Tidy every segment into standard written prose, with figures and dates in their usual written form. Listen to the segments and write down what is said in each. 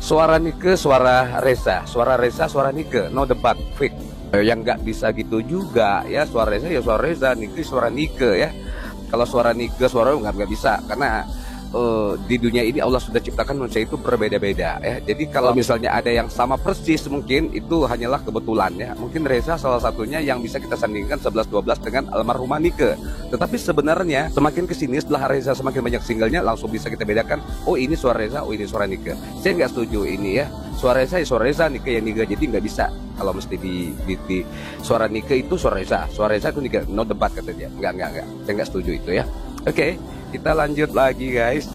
Suara Nike, suara Reza, suara Reza, suara Nike, no debat, fix. Yang nggak bisa gitu juga ya, suara Reza ya suara Reza, Nike suara Nike ya. Kalau suara Nike, suara nggak bisa, karena di dunia ini Allah sudah ciptakan manusia itu berbeda-beda ya. Jadi kalau misalnya ada yang sama persis, mungkin itu hanyalah kebetulan ya. Mungkin Reza salah satunya yang bisa kita sandingkan 11-12 dengan almarhumah Nike. Tetapi sebenarnya semakin kesini setelah Reza semakin banyak singlenya, langsung bisa kita bedakan, oh ini suara Reza, oh ini suara Nike. Saya nggak setuju ini ya. Suara Reza ya suara Reza, Nike ya Nike. Jadi nggak bisa kalau mesti di suara Nike itu suara Reza itu Nike, no debat kata dia. Nggak. Saya nggak setuju itu ya. Oke. Kita lanjut lagi guys.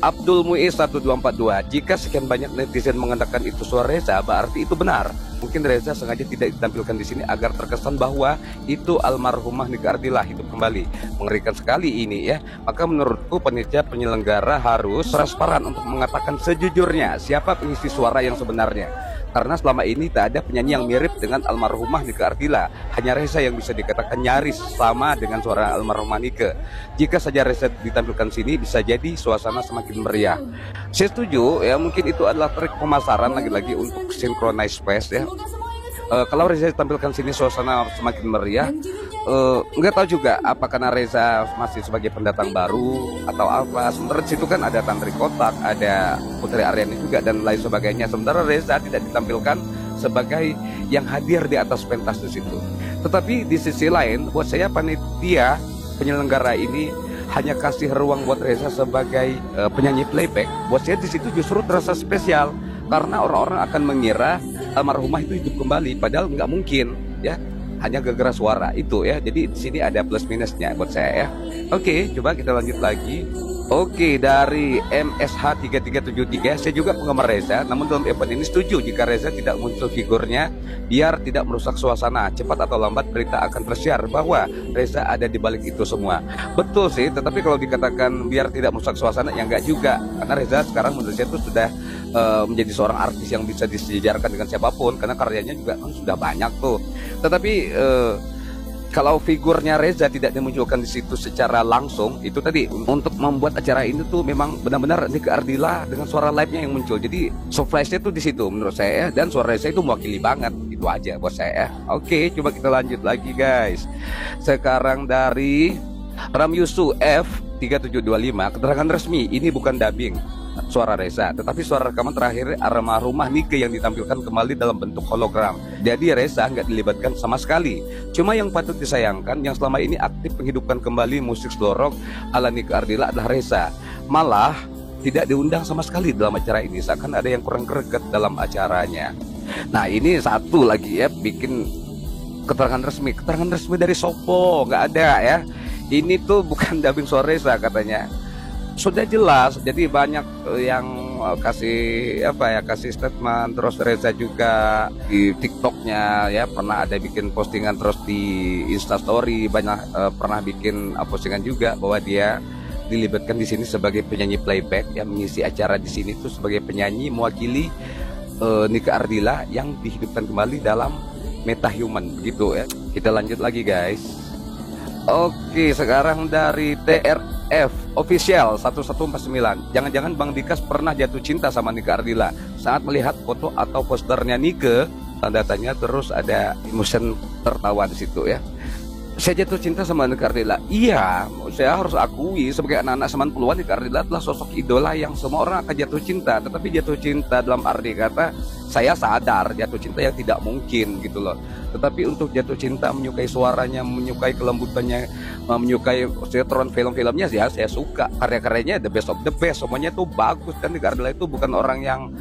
Abdul Muiz 1242. Jika sekian banyak netizen mengatakan itu suara Reza, berarti itu benar. Mungkin Reza sengaja tidak ditampilkan di sini agar terkesan bahwa itu almarhumah Nike Ardila hidup kembali. Mengerikan sekali ini ya. Maka menurutku panitia penyelenggara harus transparan untuk mengatakan sejujurnya siapa pengisi suara yang sebenarnya. Karena selama ini tak ada penyanyi yang mirip dengan almarhumah Nike Ardila. Hanya Reza yang bisa dikatakan nyaris sama dengan suara almarhumah Nike. Jika saja Reza ditampilkan sini, bisa jadi suasana semakin meriah. Saya setuju ya, mungkin itu adalah trik pemasaran lagi-lagi untuk synchronize space ya. Kalau Reza ditampilkan sini suasana semakin meriah. Nggak tahu juga apa karena Reza masih sebagai pendatang baru atau apa. Sementara di situ kan ada Tantri Kotak, ada Putri Aryani juga dan lain sebagainya. Sementara Reza tidak ditampilkan sebagai yang hadir di atas pentas di situ. Tetapi di sisi lain, buat saya panitia penyelenggara ini hanya kasih ruang buat Reza sebagai penyanyi playback. Buat saya di situ justru terasa spesial karena orang-orang akan mengira almarhumah itu hidup kembali, padahal nggak mungkin ya. Hanya gara-gara suara itu ya. Jadi di sini ada plus minusnya buat saya ya. Oke, coba kita lanjut lagi. Oke, dari MSH3373, saya juga penggemar Reza, namun dalam event ini setuju jika Reza tidak muncul figurnya biar tidak merusak suasana. Cepat atau lambat berita akan tersiar bahwa Reza ada di balik itu semua. Betul sih, tetapi kalau dikatakan biar tidak merusak suasana ya enggak juga. Karena Reza sekarang menurut saya itu sudah menjadi seorang artis yang bisa disejarkan dengan siapapun karena karyanya juga kan sudah banyak tuh. Tetapi kalau figurnya Reza tidak dimunculkan di situ secara langsung, itu tadi untuk membuat acara ini tuh memang benar-benar Nike Ardila dengan suara live-nya yang muncul. Jadi surprise-nya tuh di situ menurut saya, dan suara Reza itu mewakili banget. Itu aja buat saya. Oke, coba kita lanjut lagi guys. Sekarang dari Ramyusu F3725, keterangan resmi ini bukan dubbing suara Reza, tetapi suara rekaman terakhir almarhumah Nike yang ditampilkan kembali dalam bentuk hologram. Jadi Reza nggak dilibatkan sama sekali. Cuma yang patut disayangkan, yang selama ini aktif menghidupkan kembali musik slow rock ala Nike Ardila adalah Reza. Malah tidak diundang sama sekali dalam acara ini, seakan ada yang kurang greget dalam acaranya. Nah ini satu lagi ya, bikin keterangan resmi dari Sopo nggak ada ya. Ini tuh bukan dubbing suara Reza katanya. Sudah jelas, jadi banyak yang kasih statement. Terus Reza juga di TikToknya ya pernah ada bikin postingan, terus di Instastory banyak pernah bikin postingan juga bahwa dia dilibatkan di sini sebagai penyanyi playback yang mengisi acara di sini tuh sebagai penyanyi mewakili Nike Ardila yang dihidupkan kembali dalam metahuman begitu ya. Kita lanjut lagi guys. Oke, sekarang dari TRF Official 1149. Jangan-jangan Bang Dikas pernah jatuh cinta sama Nike Ardila saat melihat foto atau posternya Nike, tanda tanya, terus ada emotion tertawa di situ ya. Saya jatuh cinta sama Nike Ardila. Iya, saya harus akui sebagai anak-anak 90-an Nike Ardila adalah sosok idola yang semua orang akan jatuh cinta. Tetapi jatuh cinta dalam arti kata saya sadar jatuh cinta yang tidak mungkin gitu loh. Tetapi untuk jatuh cinta, menyukai suaranya, menyukai kelembutannya, menyukai sinetron film-filmnya sih ya, saya suka. Karya-karyanya the best of the best, semuanya tuh bagus kan. Nike Ardila itu bukan orang yang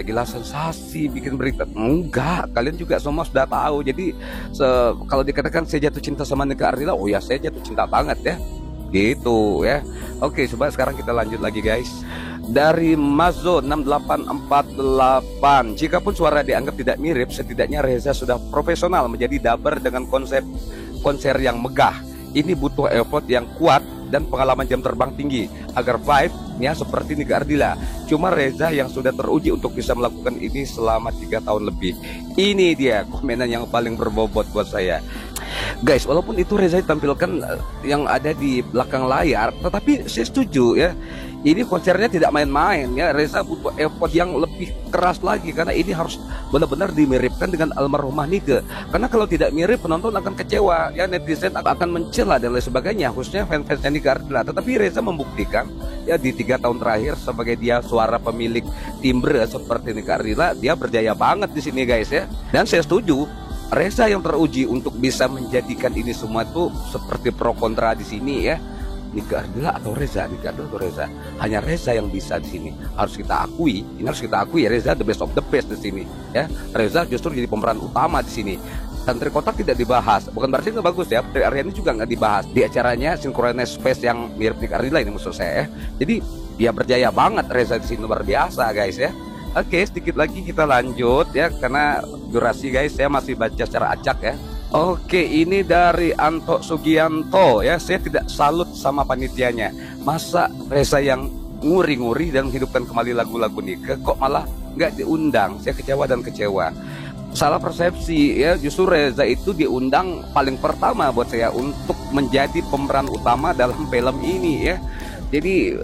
gila sensasi bikin berita. Enggak, kalian juga semua sudah tahu. Jadi kalau dikatakan saya jatuh cinta sama Nike Ardila, oh ya saya jatuh cinta banget ya. Gitu ya. Oke, coba sekarang kita lanjut lagi guys. Dari Mazo 6848, jikapun suara dianggap tidak mirip, setidaknya Reza sudah profesional menjadi dubber dengan konsep konser yang megah. Ini butuh effort yang kuat dan pengalaman jam terbang tinggi agar vibe-nya seperti Nike Ardila. Cuma Reza yang sudah teruji untuk bisa melakukan ini selama 3 tahun lebih. Ini dia komenan yang paling berbobot buat saya. Guys, walaupun itu Reza ditampilkan yang ada di belakang layar, tetapi saya setuju ya. Ini konsernya tidak main-main ya. Reza butuh effort yang lebih keras lagi karena ini harus benar-benar dimiripkan dengan almarhumah Nike. Karena kalau tidak mirip, penonton akan kecewa ya, netizen akan mencela dan lain sebagainya, khususnya fans-fansnya Nike Ardila. Tetapi Reza membuktikan ya di 3 tahun terakhir sebagai dia suara pemilik timbre seperti Nike Ardila, dia berjaya banget di sini guys ya. Dan saya setuju, Reza yang teruji untuk bisa menjadikan ini semua tuh seperti pro kontra di sini ya. Nike Ardila atau Reza, Nike Ardila atau Reza, hanya Reza yang bisa di sini. Harus kita akui, ini harus kita akui ya, Reza the best of the best di sini ya. Reza justru jadi pemeran utama di sini. Dan Trikotak tidak dibahas, bukan berarti nggak bagus ya. Tri Aryani juga nggak dibahas di acaranya Synchronized Space yang mirip Nike Ardila ini maksud saya ya. Jadi dia berjaya banget Reza di sini, luar biasa guys ya. Oke, sedikit lagi kita lanjut ya, karena durasi guys, saya masih baca secara acak ya. Oke, ini dari Anto Sugianto ya. Saya tidak salut sama panitianya. Masa Reza yang nguri-nguri dan menghidupkan kembali lagu-lagu Nike kok malah nggak diundang? Saya kecewa dan kecewa. Salah persepsi ya, justru Reza itu diundang paling pertama buat saya untuk menjadi pemeran utama dalam film ini ya. Jadi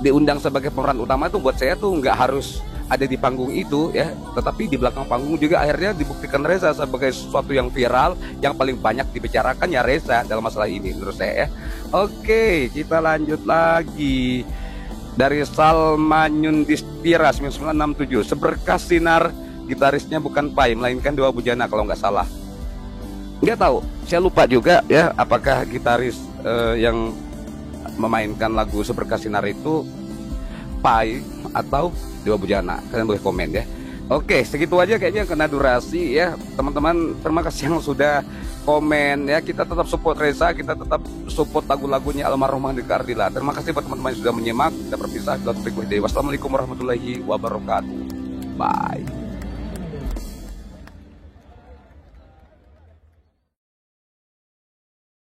diundang sebagai pemeran utama tuh buat saya tuh nggak harus ada di panggung itu ya, tetapi di belakang panggung juga akhirnya dibuktikan Reza sebagai sesuatu yang viral, yang paling banyak dibicarakan ya Reza dalam masalah ini menurut saya ya. Oke, kita lanjut lagi dari Salma Nyundistira 9967. Seberkas sinar, gitarisnya bukan Pai melainkan Dewa Bujana kalau nggak salah. Nggak tahu, saya lupa juga ya apakah gitaris yang memainkan lagu Seberkas Sinar itu Pai atau Dewa Bujana. Kalian boleh komen ya. Oke, segitu aja kayaknya kena durasi ya. Teman-teman, terima kasih yang sudah komen ya. Kita tetap support Reza, kita tetap support lagu-lagunya almarhumah Nike Ardila. Terima kasih buat teman-teman yang sudah menyimak. Kita berpisah. Wassalamualaikum warahmatullahi wabarakatuh. Bye.